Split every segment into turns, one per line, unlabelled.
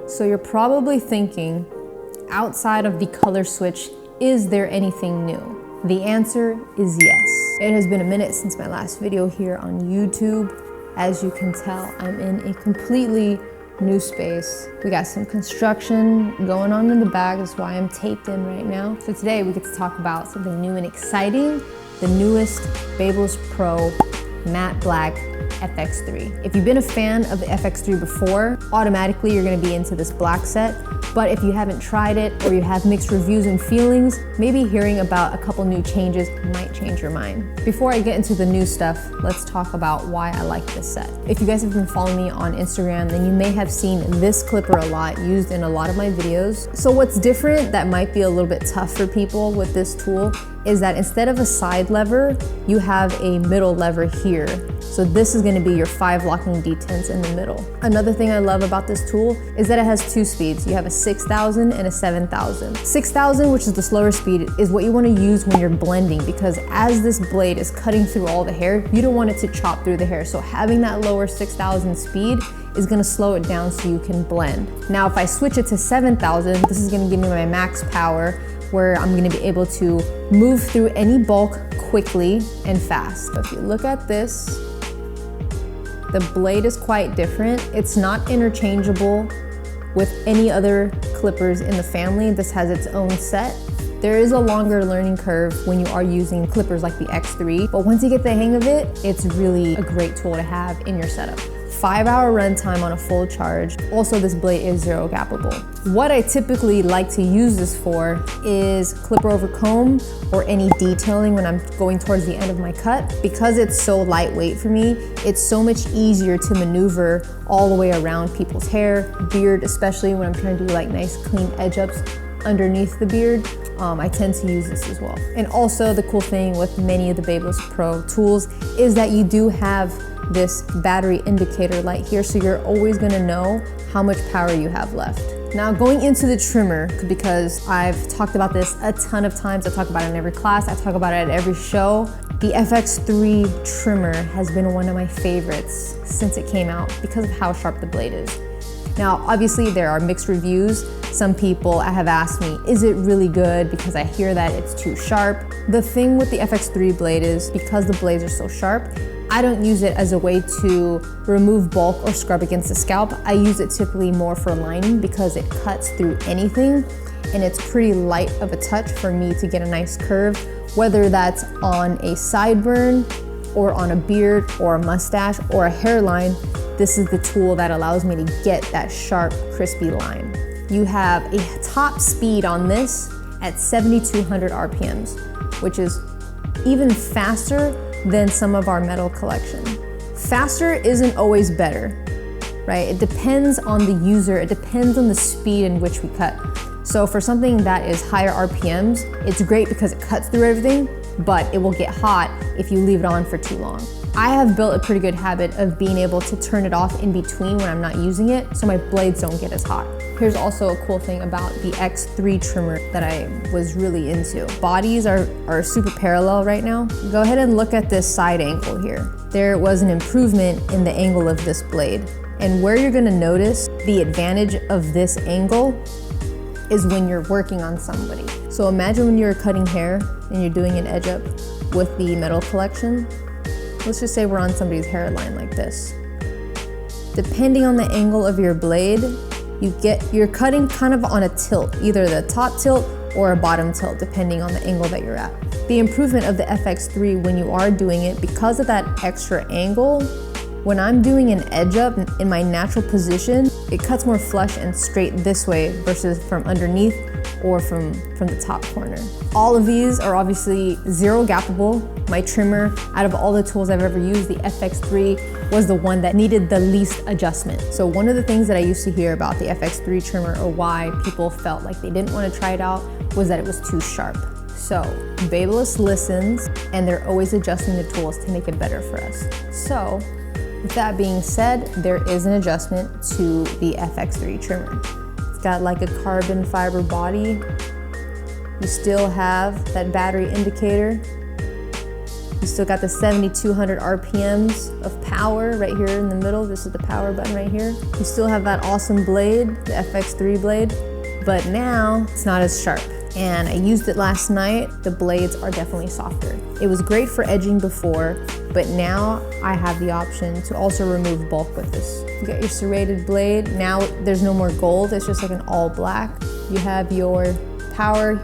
So you're probably thinking, outside of the color switch, is there anything new? The answer is yes. It has been a minute since my last video here on YouTube. As you can tell, I'm in a completely new space. We got some construction going on in the back. That's why I'm taped in right now. So today we get to talk about something new and exciting, the newest Babyliss Pro Matte Black FX3. If you've been a fan of the FX3 before, automatically you're gonna be into this black set. But if you haven't tried it or you have mixed reviews and feelings, maybe hearing about a couple new changes might change your mind. Before I get into the new stuff, let's talk about why I like this set. If you guys have been following me on Instagram, then you may have seen this clipper a lot, used in a lot of my videos. So what's different that might be a little bit tough for people with this tool is that instead of a side lever, you have a middle lever here. So this is gonna be your 5 locking detents in the middle. Another thing I love about this tool is that it has 2 speeds. You have a 6,000 and a 7,000. 6,000, which is the slower speed, is what you wanna use when you're blending, because as this blade is cutting through all the hair, you don't want it to chop through the hair. So having that lower 6,000 speed is gonna slow it down so you can blend. Now, if I switch it to 7,000, this is gonna give me my max power, where I'm gonna be able to move through any bulk quickly and fast. So if you look at this, the blade is quite different. It's not interchangeable with any other clippers in the family. This has its own set. There is a longer learning curve when you are using clippers like the X3, but once you get the hang of it, it's really a great tool to have in your setup. 5-hour runtime on a full charge. Also, this blade is 0 gappable. What I typically like to use this for is clipper over comb or any detailing when I'm going towards the end of my cut. Because it's so lightweight for me, it's so much easier to maneuver all the way around people's hair, beard, especially when I'm trying to do like nice clean edge ups underneath the beard. I tend to use this as well. And also the cool thing with many of the Babyliss Pro tools is that you do have this battery indicator light here, so you're always gonna know how much power you have left. Now going into the trimmer, because I've talked about this a ton of times, I talk about it in every class, I talk about it at every show. The FX3 trimmer has been one of my favorites since it came out because of how sharp the blade is. Now, obviously there are mixed reviews. Some people have asked me, is it really good? Because I hear that it's too sharp. The thing with the FX3 blade is because the blades are so sharp, I don't use it as a way to remove bulk or scrub against the scalp. I use it typically more for lining because it cuts through anything and it's pretty light of a touch for me to get a nice curve, whether that's on a sideburn or on a beard or a mustache or a hairline. This is the tool that allows me to get that sharp, crispy line. You have a top speed on this at 7,200 RPMs, which is even faster than some of our metal collection. Faster isn't always better, right? It depends on the user, it depends on the speed in which we cut. So for something that is higher RPMs, it's great because it cuts through everything, but it will get hot if you leave it on for too long. I have built a pretty good habit of being able to turn it off in between when I'm not using it, so my blades don't get as hot. Here's also a cool thing about the X3 trimmer that I was really into. Bodies are super parallel right now. Go ahead and look at this side angle here. There was an improvement in the angle of this blade. And where you're gonna notice the advantage of this angle is when you're working on somebody. So imagine when you're cutting hair and you're doing an edge up with the metal collection. Let's just say we're on somebody's hairline like this. Depending on the angle of your blade, you're cutting kind of on a tilt, either the top tilt or a bottom tilt, depending on the angle that you're at. The improvement of the FX3 when you are doing it, because of that extra angle, when I'm doing an edge up in my natural position, it cuts more flush and straight this way versus from underneath or from the top corner. All of these are obviously 0 gappable. My trimmer, out of all the tools I've ever used, the FX3 was the one that needed the least adjustment. So one of the things that I used to hear about the FX3 trimmer, or why people felt like they didn't want to try it out, was that it was too sharp. So Babyliss listens, and they're always adjusting the tools to make it better for us. So with that being said, there is an adjustment to the FX3 trimmer. It's got like a carbon fiber body. You still have that battery indicator. You still got the 7,200 RPMs of power right here in the middle. This is the power button right here. You still have that awesome blade, the FX3 blade, but now it's not as sharp. And I used it last night. The blades are definitely softer. It was great for edging before, but now I have the option to also remove bulk with this. You got your serrated blade. Now there's no more gold. It's just like an all black. You have your power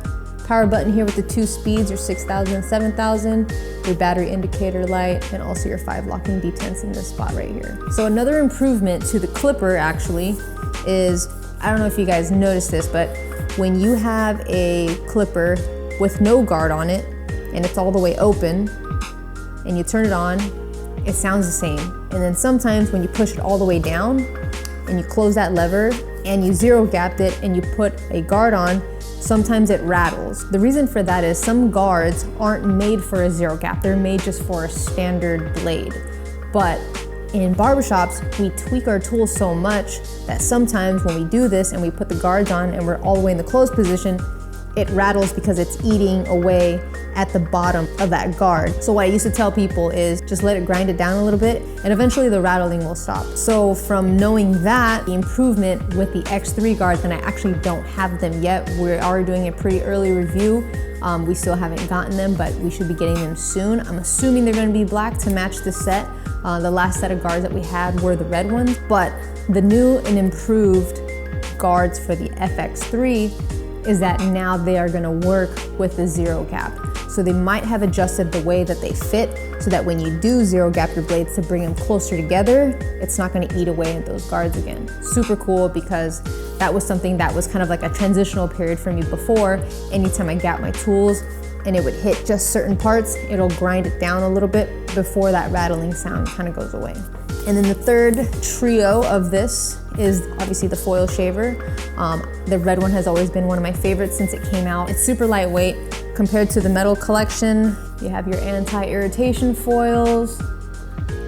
button here with the 2 speeds, your 6,000 and 7,000, your battery indicator light, and also your 5 locking detents in this spot right here. So another improvement to the clipper actually is, I don't know if you guys noticed this, but when you have a clipper with no guard on it and it's all the way open and you turn it on, it sounds the same. And then sometimes when you push it all the way down and you close that lever and you zero gapped it and you put a guard on, sometimes it rattles. The reason for that is some guards aren't made for a zero gap. They're made just for a standard blade. But in barbershops, we tweak our tools so much that sometimes when we do this and we put the guards on and we're all the way in the closed position, it rattles because it's eating away at the bottom of that guard. So what I used to tell people is just let it grind it down a little bit and eventually the rattling will stop. So from knowing that, the improvement with the X3 guards, and I actually don't have them yet, we are doing a pretty early review. We still haven't gotten them, but we should be getting them soon. I'm assuming they're gonna be black to match the set. The last set of guards that we had were the red ones, but the new and improved guards for the FX3 is that now they are gonna work with the zero gap. So they might have adjusted the way that they fit so that when you do zero gap your blades to bring them closer together, it's not gonna eat away at those guards again. Super cool, because that was something that was kind of like a transitional period for me before. Anytime I gap my tools and it would hit just certain parts, it'll grind it down a little bit before that rattling sound kind of goes away. And then the third trio of this is obviously the foil shaver. The red one has always been one of my favorites since it came out. It's super lightweight compared to the metal collection. You have your anti-irritation foils.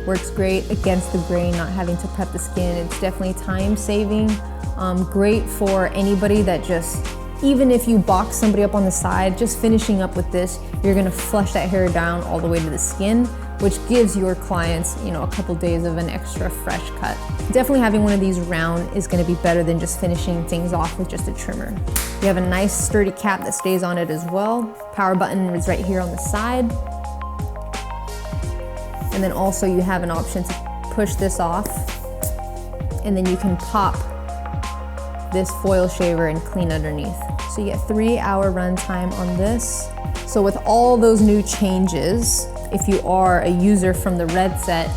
Works great against the grain, not having to prep the skin. It's definitely time saving. Great for anybody that just, even if you box somebody up on the side, just finishing up with this, you're gonna flush that hair down all the way to the skin, which gives your clients, you know, a couple days of an extra fresh cut. Definitely having one of these round is gonna be better than just finishing things off with just a trimmer. You have a nice sturdy cap that stays on it as well. Power button is right here on the side. And then also you have an option to push this off, and then you can pop this foil shaver and clean underneath. So you get 3-hour runtime on this. So with all those new changes, if you are a user from the red set,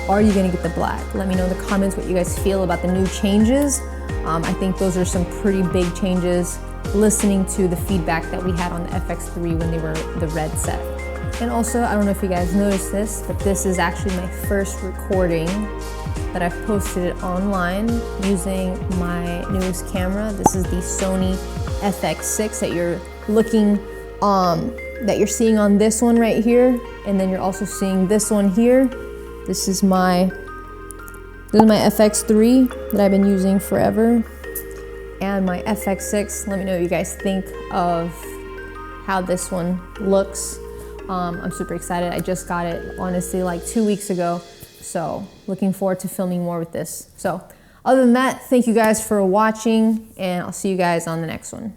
are you gonna get the black? Let me know in the comments what you guys feel about the new changes. I think those are some pretty big changes, listening to the feedback that we had on the FX3 when they were the red set. And also, I don't know if you guys noticed this, but this is actually my first recording that I've posted it online using my newest camera. This is the Sony FX6 that you're looking, that you're seeing on this one right here. And then you're also seeing this one here. This is my FX3 that I've been using forever. And my FX6, let me know what you guys think of how this one looks. I'm super excited. I just got it, honestly, like 2 weeks ago. So looking forward to filming more with this. So other than that, thank you guys for watching, and I'll see you guys on the next one.